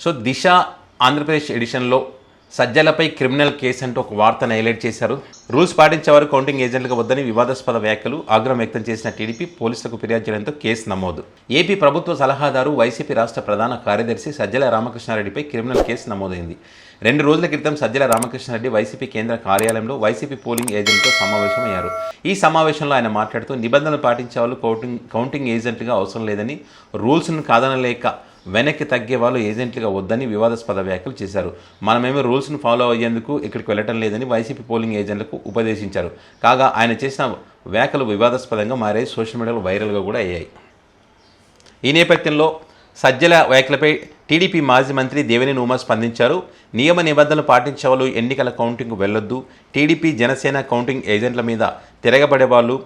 So దిశ Andhra Pradesh ఎడిషన్లో సజ్జలపై criminal case అంటూ ఒక వార్తను హైలైట్ చేశారు. రూల్స్ పాటించే వారు కౌంటింగ్ ఏజెంట్లుగా వద్దని వివాదాస్పద వ్యాఖ్యలు, ఆగ్రహం వ్యక్తం చేసిన టీడీపీ పోలీసులకు ఫిర్యాదు చేయడంతో కేసు నమోదు. ఏపీ ప్రభుత్వ సలహాదారు వైసీపీ రాష్ట్ర ప్రధాన కార్యదర్శి సజ్జల రామకృష్ణారెడ్డిపై క్రిమినల్ కేసు నమోదైంది. 2 రోజుల క్రితం సజ్జల రామకృష్ణారెడ్డి వైసీపీ కేంద్ర కార్యాలయంలో వైసీపీ పోలింగ్ ఏజెంట్తో సమావేశమయ్యారు. ఈ సమావేశంలో ఆయన మాట్లాడుతూ నిబంధనలు పాటించే వాళ్ళు కౌంటింగ్ ఏజెంట్లుగా అవసరం లేదని, రూల్స్ను కాదనలేక వెనక్కి తగ్గే వాళ్ళు ఏజెంట్లుగా వద్దని వివాదాస్పద వ్యాఖ్యలు చేశారు. మనమేమో రూల్స్ను ఫాలో అయ్యేందుకు ఇక్కడికి వెళ్ళటం లేదని వైసీపీ పోలింగ్ ఏజెంట్లకు ఉపదేశించారు. కాగా ఆయన చేసిన వ్యాఖ్యలు వివాదాస్పదంగా మారాయి, సోషల్ మీడియాలో వైరల్గా కూడా అయ్యాయి. ఈ నేపథ్యంలో సజ్జల వ్యాఖ్యలపై టీడీపీ మాజీ మంత్రి దేవినేని ఉమా స్పందించారు. నియమ నిబంధనలు పాటించే వాళ్ళు ఎన్నికల కౌంటింగ్కు వెళ్లొద్దు. టీడీపీ జనసేన కౌంటింగ్ ఏజెంట్ల మీద తిరగబడే వాళ్ళు,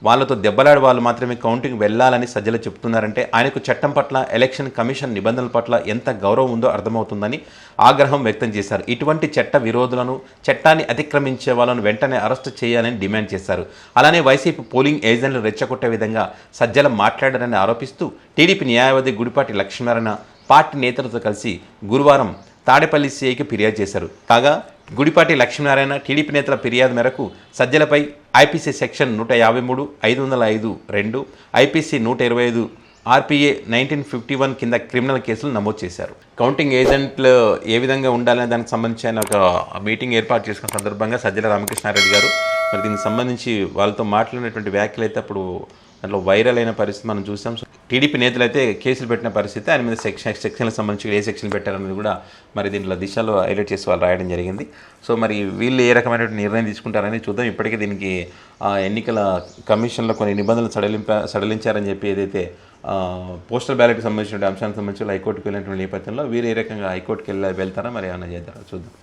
వాళ్ళతో దెబ్బలాడే వాళ్ళు మాత్రమే కౌంటింగ్ వెళ్లాలని సజ్జల చెప్తున్నారంటే ఆయనకు చట్టం పట్ల, ఎలక్షన్ కమిషన్ నిబంధనల పట్ల ఎంత గౌరవం ఉందో అర్థమవుతుందని ఆగ్రహం వ్యక్తం చేశారు. ఇటువంటి చట్ట విరోధులను, చట్టాన్ని అతిక్రమించే వాళ్ళను వెంటనే అరెస్టు చేయాలని డిమాండ్ చేశారు. అలానే వైసీపీ పోలింగ్ ఏజెంట్లు రెచ్చగొట్టే విధంగా సజ్జల మాట్లాడారని ఆరోపిస్తూ టీడీపీ న్యాయవాది గుడిపాటి లక్ష్మీనారాయణ పార్టీ నేతలతో కలిసి గురువారం తాడేపల్లి సీఐకి ఫిర్యాదు చేశారు. కాగా గుడిపాటి లక్ష్మీనారాయణ టీడీపీ నేతల ఫిర్యాదు మేరకు సజ్జలపై ఐపీసీ సెక్షన్ 153, 505(2), ఐపీసీ 125, ఆర్పీఏ 1951 కింద క్రిమినల్ కేసులు నమోదు చేశారు. కౌంటింగ్ ఏజెంట్లు ఏ విధంగా ఉండాలనే దానికి సంబంధించి ఆయన ఒక మీటింగ్ ఏర్పాటు చేసుకున్న సందర్భంగా సజ్జల రామకృష్ణారెడ్డి గారు మరి దీనికి సంబంధించి వాళ్ళతో మాట్లాడినటువంటి వ్యాఖ్యలు అయితే అప్పుడు దాంట్లో వైరల్ అయిన పరిస్థితి మనం చూసాం. సో టీడీపీ నేతలు అయితే కేసులు పెట్టిన పరిస్థితి, ఆయన మీద సెక్షన్లకు సంబంధించి ఏ సెక్షన్ పెట్టారనేది కూడా మరి దీంట్లో దిశలో హైలైట్ చేసి వాళ్ళు రాయడం జరిగింది. సో మరి వీళ్ళు ఏ రకమైనటువంటి నిర్ణయం తీసుకుంటారని చూద్దాం. ఇప్పటికే దీనికి ఎన్నికల కమిషన్లో కొన్ని నిబంధనలు సడలించారని చెప్పి ఏదైతే పోస్టల్ బ్యాలెట్కి సంబంధించిన అంశానికి సంబంధించి హైకోర్టుకు వెళ్ళినటువంటి నేపథ్యంలో వీరు ఏ రకంగా హైకోర్టుకి వెళ్తారా మరి ఏమైనా చేద్దారా చూద్దాం.